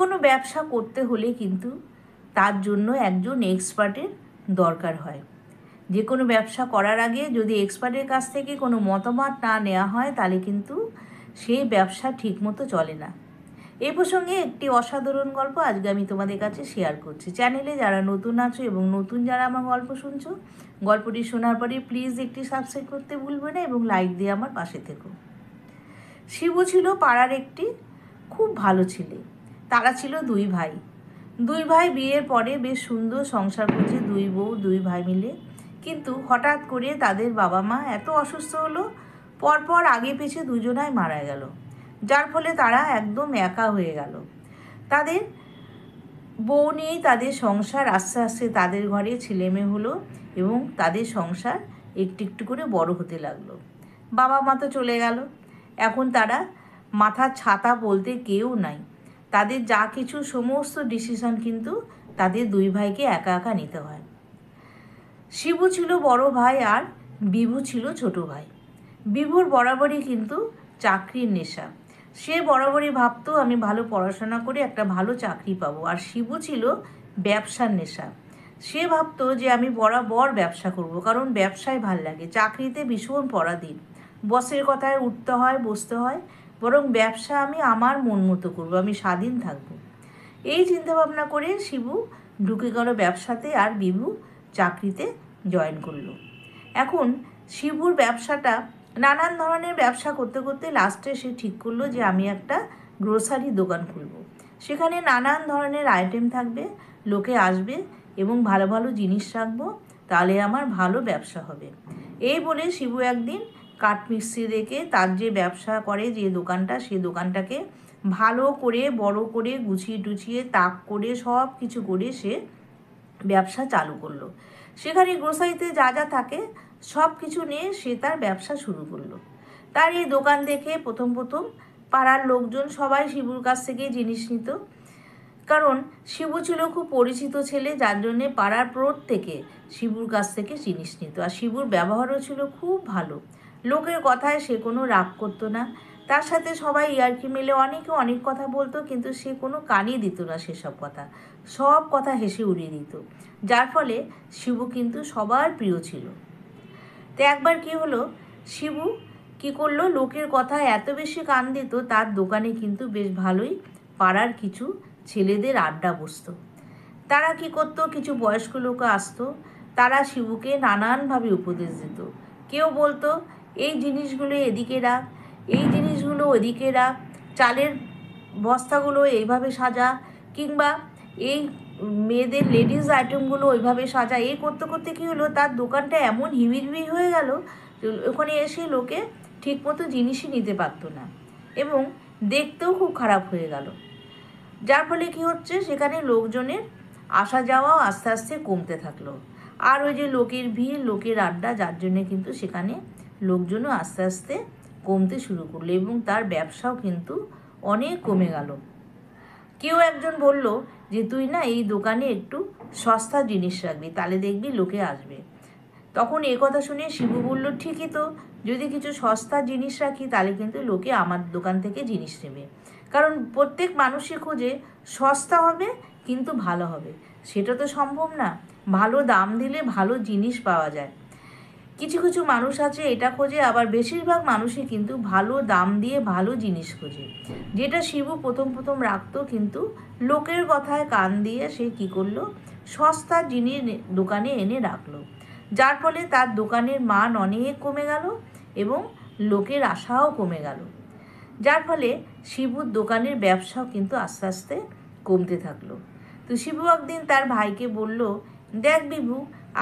কোনো ব্যবসা করতে হলে কিন্তু তার জন্য একজন এক্সপার্টের দরকার হয়। যে কোনো ব্যবসা করার আগে যদি এক্সপার্টের কাছ থেকে কোনো মতামত না নেওয়া হয় তাহলে কিন্তু সেই ব্যবসা ঠিকমতো চলে না। এই প্রসঙ্গে একটি অসাধারণ গল্প আজকে আমি তোমাদের কাছে শেয়ার করছি। চ্যানেলে যারা নতুন আছো এবং নতুন যারা আমার গল্প শুনছো, গল্পটি শোনার পরে প্লিজ একটি সাবস্ক্রাইব করতে ভুলবে না এবং লাইক দিয়ে আমার পাশে থেকো। শিবু ছিল পাড়ার একটি খুব ভালো ছেলে। তারা ছিল দুই ভাই। দুই ভাই বিয়ের পরে বেশ সুন্দর সংসার করছে, দুই বউ দুই ভাই মিলে। কিন্তু হঠাৎ করে তাদের বাবা মা এত অসুস্থ হলো, পরপর আগে পিছে দুজনাই মারা গেল, যার ফলে তারা একদম একা হয়ে গেল। তাদের বউ নিয়েই তাদের সংসার, আস্তে আস্তে তাদের ঘরে ছেলে মেয়ে হলো এবং তাদের সংসার একটু একটু করে বড় হতে লাগলো। বাবা মা তো চলে গেল, এখন তারা মাথার ছাতা বলতে কেউ নাই। তাদের যা কিছু সমস্ত ডিসিশন কিন্তু তাদের দুই ভাইকে একা একা নিতে হয়। শিবু ছিল বড় ভাই আর বিভু ছিল ছোট ভাই। বিভুর বরাবরই কিন্তু চাকরির নেশা। সে বরাবরই ভাবতো আমি ভালো পড়াশোনা করে একটা ভালো চাকরি পাবো। আর শিবু ছিল ব্যবসার নেশা। সে ভাবতো যে আমি বরাবর ব্যবসা করব, কারণ ব্যবসায় ভাল লাগে। চাকরিতে ভীষণ পরাধীন, বসের কথায় উঠতে হয় বসতে হয়, বরং ব্যবসা আমি আমার মন মতো করবো, আমি স্বাধীন থাকবো। এই চিন্তাভাবনা করে শিবু ঢুকে গেল ব্যবসাতে আর বিভু চাকরিতে জয়েন করলো। এখন শিবুর ব্যবসাটা নানান ধরনের ব্যবসা করতে করতে লাস্টে সে ঠিক করলো যে আমি একটা গ্রোসারি দোকান খুলব। সেখানে নানান ধরনের আইটেম থাকবে, লোকে আসবে এবং ভালো ভালো জিনিস রাখবো, তাহলে আমার ভালো ব্যবসা হবে। এই বলে শিবু একদিন কাঠমিস্ত্রি দেখে তার যে ব্যবসা করে যে দোকানটা, সেই দোকানটাকে ভালো করে বড় করে গুছিয়ে টুছিয়ে তাক করে সব কিছু করে সে ব্যবসা চালু করলো। সেখানে গ্রোসারিতে যা যা থাকে সব কিছু নিয়ে সে তার ব্যবসা শুরু করলো। তার এই দোকান দেখে প্রথম প্রথম পাড়ার লোকজন সবাই শিবুর কাছ থেকে জিনিস নিত, কারণ শিবু ছিল খুব পরিচিত ছেলে, যার জন্যে পাড়ার প্রত্যেকে শিবুর কাছ থেকে জিনিস নিত। আর শিবুর ব্যবহারও ছিল খুব ভালো, লোকের কথায় সে কোনো রাগ করতো না। তার সাথে সবাই ইয়ার্কি মেলে অনেকে অনেক কথা বলতো, কিন্তু সে কোনো কানই দিত না সেসব কথা, সব কথা হেসে উড়িয়ে দিত, যার ফলে শিবু কিন্তু সবার প্রিয় ছিল। তো একবার কি হলো, শিবু কি করলো, লোকের কথায় এত বেশি কান দিত, তার দোকানে কিন্তু বেশ ভালোই পাড়ার কিছু ছেলেদের আড্ডা বসতো। তারা কি করতো, কিছু বয়স্ক লোক আসতো, তারা শিবুকে নানানভাবে উপদেশ দিত। কেউ বলতো এই জিনিসগুলো এদিকে রাখ, এই জিনিসগুলো ওদিকে রাখ, চালের বস্তাগুলো এইভাবে সাজা, কিংবা এই মেয়েদের লেডিস আইটেমগুলো ওইভাবে সাজা। এই করতে করতে কী হলো, তার দোকানটা এমন হিবিড়িবিড়ি হয়ে গেল, ওখানে এসে লোকে ঠিকমতো জিনিসই নিতে পারতো না এবং দেখতেও খুব খারাপ হয়ে গেল। যার ফলে কী হচ্ছে, সেখানে লোকজনের আসা যাওয়াও আস্তে আস্তে কমতে থাকলো। আর ওই যে লোকের ভিড়, লোকের আড্ডা, যার জন্যে কিন্তু সেখানে লোকজনও আস্তে আস্তে কমতে শুরু করলো এবং তার ব্যবসাও কিন্তু অনেক কমে গেল। কেউ একজন বলল যে তুই না এই দোকানে একটু সস্তা জিনিস রাখবি, তাহলে দেখবি লোকে আসবে। তখন এ কথা শুনে শিবু বলল ঠিকই তো, যদি কিছু সস্তা জিনিস রাখি তাহলে কিন্তু লোকে আমার দোকান থেকে জিনিস নেবে, কারণ প্রত্যেক মানুষই খোঁজে সস্তা হবে কিন্তু ভালো হবে। সেটা তো সম্ভব না, ভালো দাম দিলে ভালো জিনিস পাওয়া যায়। কিছু কিছু মানুষ আছে এটা খোঁজে, আবার বেশিরভাগ মানুষই কিন্তু ভালো দাম দিয়ে ভালো জিনিস খোঁজে। যেটা শিবু প্রথম প্রথম রাখতো, কিন্তু লোকের কথায় কান দিয়ে সে কী করলো, সস্তা জিনিস দোকানে এনে রাখলো, যার ফলে তার দোকানের মান অনেক কমে গেল এবং লোকের আশাও কমে গেল। যার ফলে শিবুর দোকানের ব্যবসাও কিন্তু আস্তে আস্তে কমতে থাকলো। তো শিবু একদিন তার ভাইকে বলল, দেখ বিভু,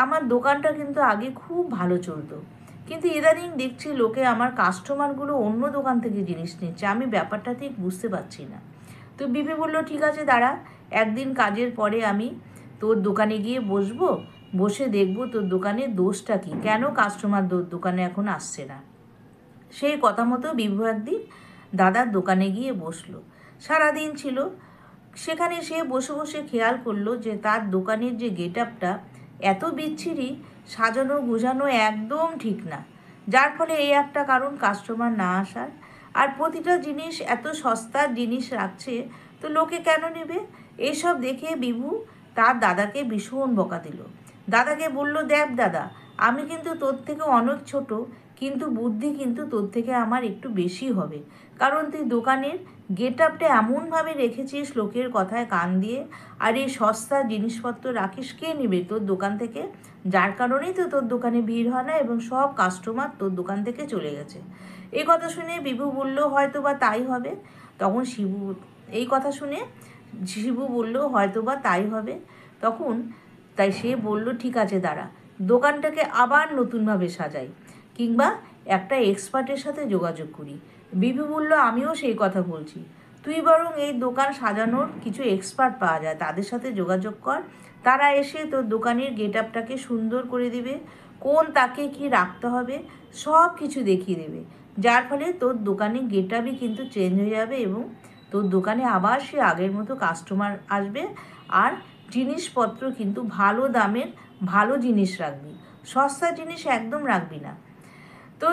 আমার দোকানটা কিন্তু আগে খুব ভালো চলতো, কিন্তু ইদানিং দেখছি লোকে আমার কাস্টমারগুলো অন্য দোকান থেকে জিনিস নিচ্ছে, আমি ব্যাপারটা ঠিক বুঝতে পারছি না। তো বিভু বলল ঠিক আছে দাঁড়া, একদিন কাজের পরে আমি তোর দোকানে গিয়ে বসবো, বসে দেখবো তোর দোকানের দোষটা কী, কেন কাস্টমার দোকানে এখন আসছে না। সেই কথা মতো বিভু একদিন দাদার দোকানে গিয়ে বসলো। সারাদিন ছিল সেখানে, সে বসে বসে খেয়াল করলো যে তার দোকানের যে গেট আপটা এত বিচ্ছিরি, সাজানো গুজানো একদম ঠিক না, যার ফলে এই একটা কারণ কাস্টমার না আসার। আর প্রতিটা জিনিস এত সস্তার জিনিস রাখছে, তো লোকে কেন নেবে? এইসব দেখে বিভু তার দাদাকে ভীষণ বকা দিল। দাদাকে বলল, দেখ দাদা, আমি কিন্তু তোর থেকে অনেক ছোট, কিন্তু বুদ্ধি কিন্তু তোর থেকে আমার একটু বেশি হবে। কারণ তুই দোকানের গেট আপটা এমনভাবে রেখেছিস লোকের কথায় কান দিয়ে, আর এই সস্তা জিনিসপত্র রাখিস, কে নেবে তোর দোকান থেকে? যার কারণেই তো তোর দোকানে ভিড় হয় না এবং সব কাস্টমার তোর দোকান থেকে চলে গেছে। এই কথা শুনে বিভু বলল, হয়তো বা তাই হবে। তখন এই কথা শুনে শিবু বলল, হয়তো বা তাই হবে। তখন তাই সে বলল, ঠিক আছে দাঁড়া, দোকানটাকে আবার নতুনভাবে সাজাই, কিংবা একটা এক্সপার্টের সাথে যোগাযোগ করি। বিভু বলল, আমিও সেই কথা বলছি, তুই বরং এই দোকান সাজানোর কিছু এক্সপার্ট পাওয়া যায়, তাদের সাথে যোগাযোগ কর। তারা এসে তোর দোকানের গেট আপটাকে সুন্দর করে দেবে, কোন তাকে কি রাখতে হবে সব কিছু দেখিয়ে দেবে, যার ফলে তোর দোকানে গেট আপই কিন্তু চেঞ্জ হয়ে যাবে এবং তোর দোকানে আবার সে আগের মতো কাস্টমার আসবে। আর জিনিসপত্র কিন্তু ভালো দামের ভালো জিনিস রাখবি, সস্তা জিনিস একদম রাখবি না। তো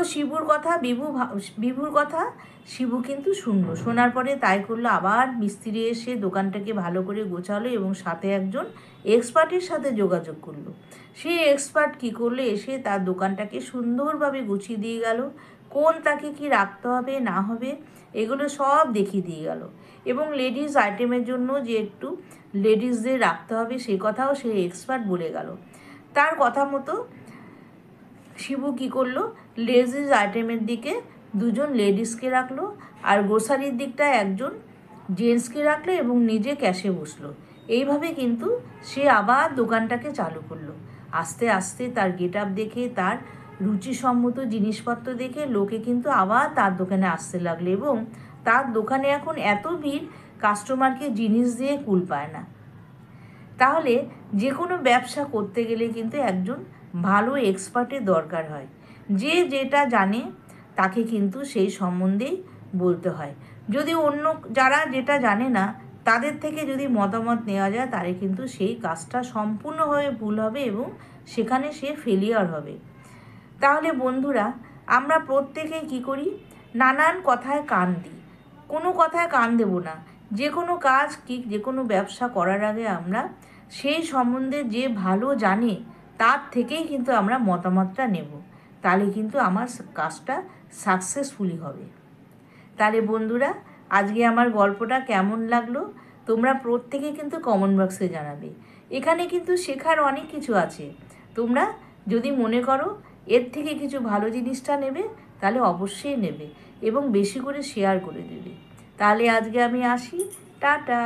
বিভুর কথা শিবু কিন্তু শুনলো। শোনার পরে তাই করলো, আবার মিস্ত্রি এসে দোকানটাকে ভালো করে গোছালো এবং সাথে একজন এক্সপার্টের সাথে যোগাযোগ করলো। সেই এক্সপার্ট কী করলো, এসে তার দোকানটাকে সুন্দরভাবে গুছিয়ে দিয়ে গেল, কোন তাকে কি রাখতে হবে না হবে এগুলো সব দেখিয়ে দিয়ে গেল। এবং লেডিস আইটেমের জন্য যে একটু লেডিসদের রাখতে হবে সে কথাও সেই এক্সপার্ট বলে গেল। তার কথা মতো শিবু কী করলো, লেডিস আইটেমের দিকে দুজন লেডিসকে রাখলো, আর গ্রোসারির দিকটায় একজন জেন্টসকে রাখলো এবং নিজে ক্যাশে বসলো। এইভাবে কিন্তু সে আবার দোকানটাকে চালু করলো। আস্তে আস্তে তার গেট আপ দেখে, তার রুচিসম্মত জিনিসপত্র দেখে লোকে কিন্তু আবার তার দোকানে আসতে লাগলো এবং তার দোকানে এখন এত ভিড়, কাস্টমারকে জিনিস দিয়ে কুল পায় না। তাহলে যে কোনো ব্যবসা করতে গেলে কিন্তু একজন ভালো এক্সপার্টের দরকার হয়, যে যেটা জানে তাকে কিন্তু সেই সম্বন্ধেই বলতে হয়। যদি অন্য যারা যেটা জানে না তাদের থেকে যদি মতামত নেওয়া যায়, তাহলে কিন্তু সেই কাজটা সম্পূর্ণভাবে ভুল হবে এবং সেখানে সে ফেলিয়ার হবে। তাহলে বন্ধুরা, আমরা প্রত্যেকেই কী করি, নানান কথায় কান দিই। কোনো কথায় কান দেব না। যে কোনো কাজ যে কোনো ব্যবসা করার আগে আমরা সেই সম্বন্ধে যে ভালো জানে তার থেকেই কিন্তু আমরা মতামতটা নেব, তাহলে কিন্তু আমার কাজটা সাকসেসফুলি হবে। তাহলে বন্ধুরা, আজকে আমার গল্পটা কেমন লাগলো তোমরা প্রত্যেকে কিন্তু কমেন্ট বক্সে জানাবে। এখানে কিন্তু শেখার অনেক কিছু আছে। তোমরা যদি মনে করো এর থেকে কিছু ভালো জিনিসটা নেবে, তাহলে অবশ্যই নেবে এবং বেশি করে শেয়ার করে দেবে। তাহলে আজকে আমি আসি, টাটা।